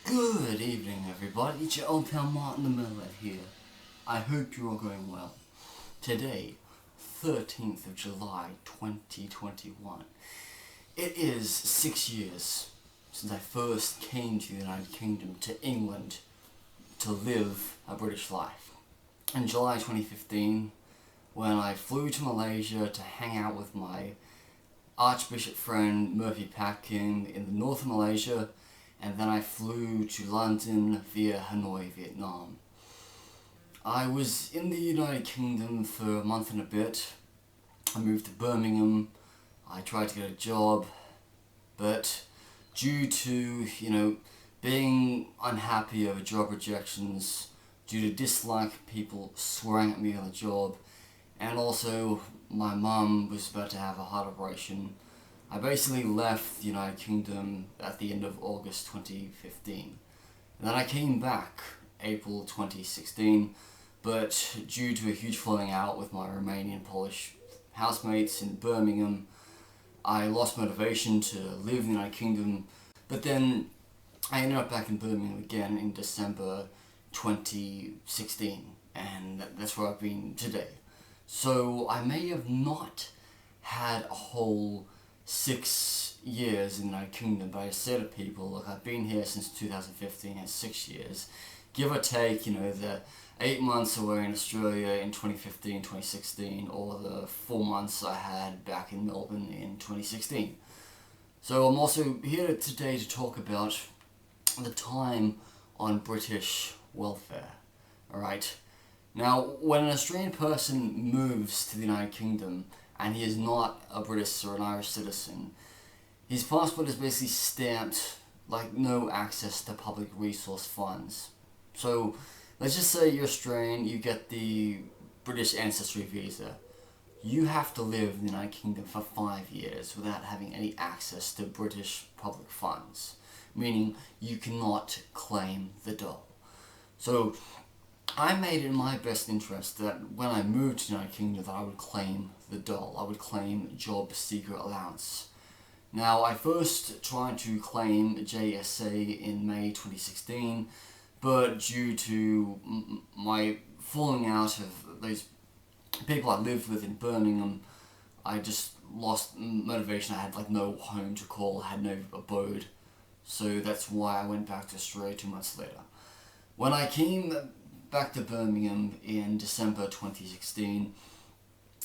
Good evening, everybody. It's your old pal Martin the Metalhead here. I hope you're all going well. Today, 13th of July, 2021. It is 6 years since I first came to the United Kingdom, to England, to live a British life. In July 2015, when I flew to Malaysia to hang out with my Archbishop friend Murphy Patkin in the north of Malaysia, and then I flew to London via Hanoi, Vietnam. I was in the United Kingdom for a month and a bit. I moved to Birmingham. I tried to get a job, but due to, being unhappy over job rejections, due to dislike people swearing at me on the job, and also my mum was about to have a heart operation, I basically left the United Kingdom at the end of August 2015. And then I came back April 2016, but due to a huge falling out with my Romanian Polish housemates in Birmingham, I lost motivation to live in the United Kingdom. But then I ended up back in Birmingham again in December 2016, and that's where I've been today. So I may have not had a whole 6 years in the United Kingdom, but I say to people, look, I've been here since 2015, and 6 years, give or take, the 8 months away in Australia in 2015, 2016, or the 4 months I had back in Melbourne in 2016. So I'm also here today to talk about the time on British welfare, alright? Now, when an Australian person moves to the United Kingdom, and he is not a British or an Irish citizen, his passport is basically stamped like no access to public resource funds. So let's just say you're Australian, you get the British ancestry visa. You have to live in the United Kingdom for 5 years without having any access to British public funds, meaning you cannot claim the Dole. So I made it in my best interest that when I moved to the United Kingdom that I would claim the Dole. I would claim Jobseeker Allowance. Now, I first tried to claim JSA in May 2016, but due to my falling out of those people I lived with in Birmingham, I just lost motivation. I had no home to call, I had no abode, so that's why I went back to Australia 2 months later. When I came back to Birmingham in December 2016,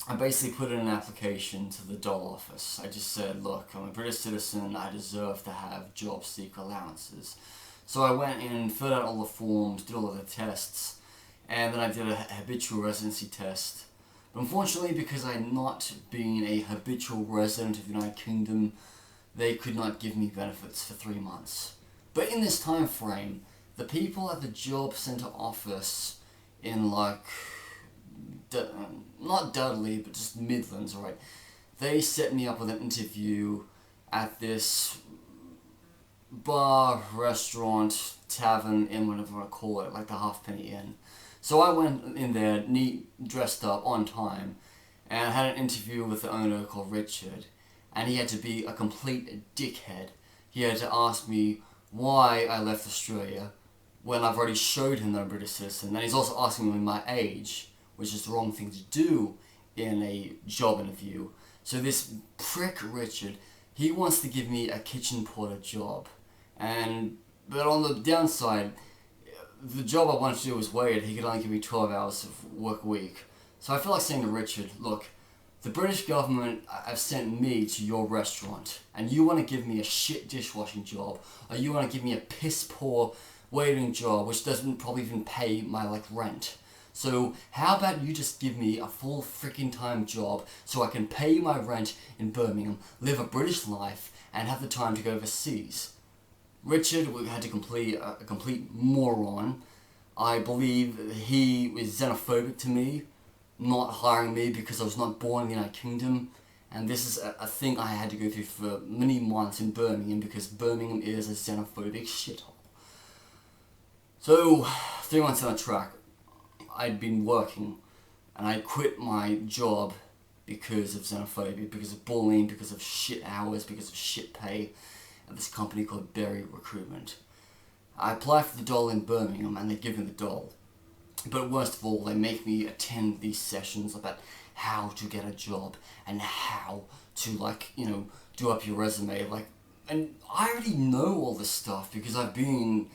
I basically put in an application to the Dole office. I just said, look, I'm a British citizen, I deserve to have job seeker allowances. So I went in, filled out all the forms, did all of the tests, and then I did a habitual residency test. But unfortunately, because I had not been a habitual resident of the United Kingdom, they could not give me benefits for 3 months. But in this time frame, the people at the job centre office in not Dudley, but just Midlands, alright, they set me up with an interview at this bar, restaurant, tavern, inn, whatever you want to call it, like the Halfpenny Inn. So I went in there, neat, dressed up, on time, and I had an interview with the owner called Richard, and he had to be a complete dickhead. He had to ask me why I left Australia, when I've already showed him that I'm a British citizen, and he's also asking me my age, which is the wrong thing to do in a job interview. So this prick Richard, he wants to give me a kitchen porter job, but on the downside, the job I wanted to do was weird. He could only give me 12 hours of work a week. So I feel like saying to Richard, look, the British government have sent me to your restaurant, and you want to give me a shit dishwashing job, or you want to give me a piss poor waiting job which doesn't probably even pay my rent. So how about you just give me a full freaking time job so I can pay my rent in Birmingham, live a British life, and have the time to go overseas? Richard had to complete a complete moron. I believe he was xenophobic to me, not hiring me because I was not born in the United Kingdom, and this is a thing I had to go through for many months in Birmingham because Birmingham is a xenophobic shithole. So, 3 months down the track, I'd been working, and I quit my job because of xenophobia, because of bullying, because of shit hours, because of shit pay at this company called Berry Recruitment. I apply for the Dole in Birmingham and they give me the Dole. But worst of all, they make me attend these sessions about how to get a job and how to, like, you know, do up your resume. Like, and I already know all this stuff because I've been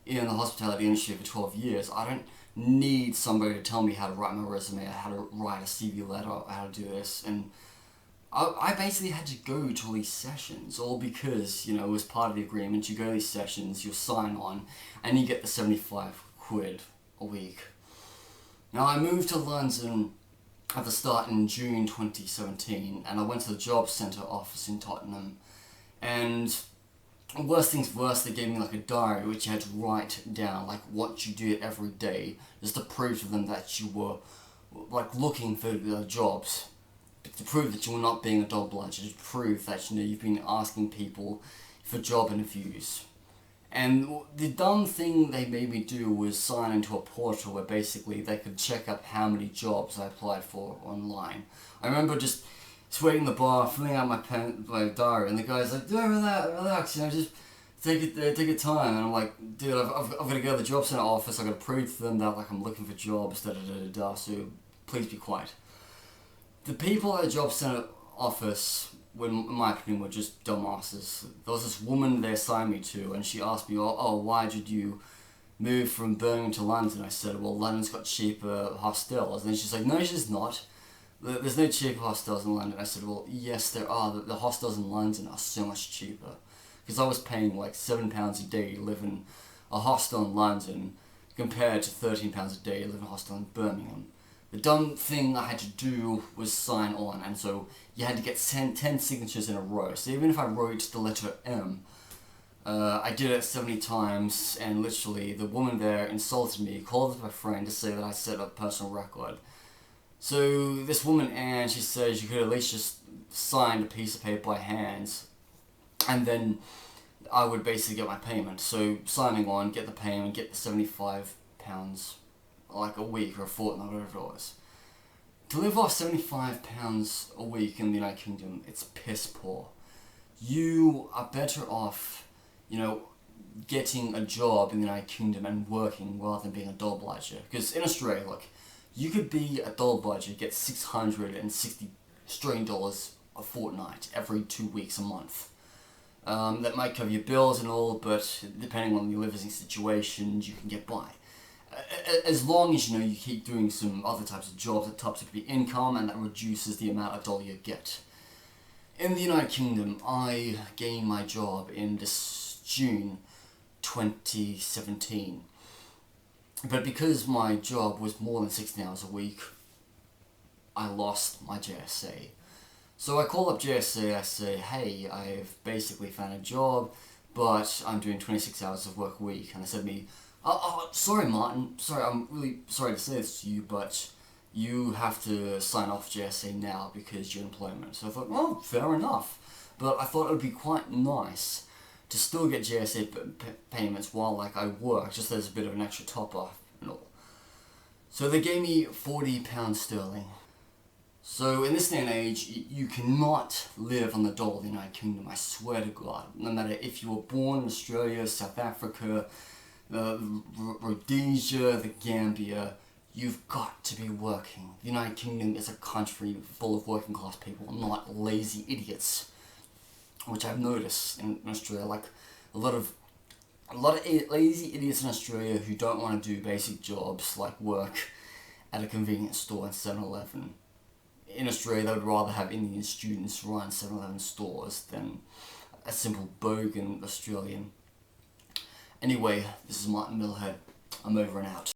in the hospitality industry for 12 years. I don't need somebody to tell me how to write my resume, how to write a CV letter, how to do this. And I basically had to go to all these sessions, all because, you know, as part of the agreement, you go to these sessions, you sign on, and you get the 75 quid a week. Now, I moved to London at the start in June 2017, and I went to the Jobseeker office in Tottenham, and worst things worse, they gave me like a diary which you had to write down like what you did every day, just to prove to them that you were like looking for jobs, to prove that you were not being a dog bludger, to prove that, you know, you've been asking people for job interviews. And the dumb thing they made me do was sign into a portal where basically they could check up how many jobs I applied for online. I remember just waiting in the bar, filling out my diary, and the guy's like, "Dude, relax, you know, just take your time." And I'm like, "Dude, I've got to go to the job center office. I've got to prove to them that like I'm looking for jobs, so please be quiet." The people at the job center office, in my opinion, were just dumbasses. There was this woman they assigned me to, and she asked me, why did you move from Birmingham to London? I said, well, London's got cheaper hostels. And then she's like, no, she's not. There's no cheaper hostels in London. I said, well, yes, there are. The hostels in London are so much cheaper. Because I was paying like £7 a day to live in a hostel in London compared to £13 a day to live in a hostel in Birmingham. The dumb thing I had to do was sign on, and so you had to get 10 signatures in a row. So even if I wrote the letter M, I did it 70 times, and literally the woman there insulted me, called up my friend to say that I set up a personal record. So this woman, Anne, she says you could at least just sign a piece of paper by hand, and then I would basically get my payment. So signing on, get the payment, get the £75 like a week or a fortnight, whatever it was. To live off £75 a week in the United Kingdom, it's piss poor. You are better off, you know, getting a job in the United Kingdom and working rather than being a dole bludger. Because in Australia, look, you could be a dole bludger, get 660 Australian dollars a fortnight, every 2 weeks, a month. That might cover your bills and all, but depending on your living situation, you can get by. As long as, you know, you keep doing some other types of jobs that tops up your income and that reduces the amount of dollar you get. In the United Kingdom, I gained my job in this June 2017. But because my job was more than 16 hours a week, I lost my JSA. So I call up JSA, I say, hey, I've basically found a job, but I'm doing 26 hours of work a week. And they said to me, sorry Martin, I'm really sorry to say this to you, but you have to sign off JSA now because you're in employment. So I thought, well, fair enough. But I thought it would be quite nice to still get JSA payments while like I work, just as a bit of an extra top off and all. So they gave me £40 sterling. So in this day and age, you cannot live on the dole of the United Kingdom, I swear to God. No matter if you were born in Australia, South Africa, Rhodesia, the Gambia, you've got to be working. The United Kingdom is a country full of working class people, not lazy idiots, which I've noticed in Australia. Like a lot of lazy idiots in Australia who don't want to do basic jobs like work at a convenience store and 7-Eleven. In Australia, they would rather have Indian students run 7-Eleven stores than a simple bogan Australian. Anyway, this is Martin Metalhead. I'm over and out.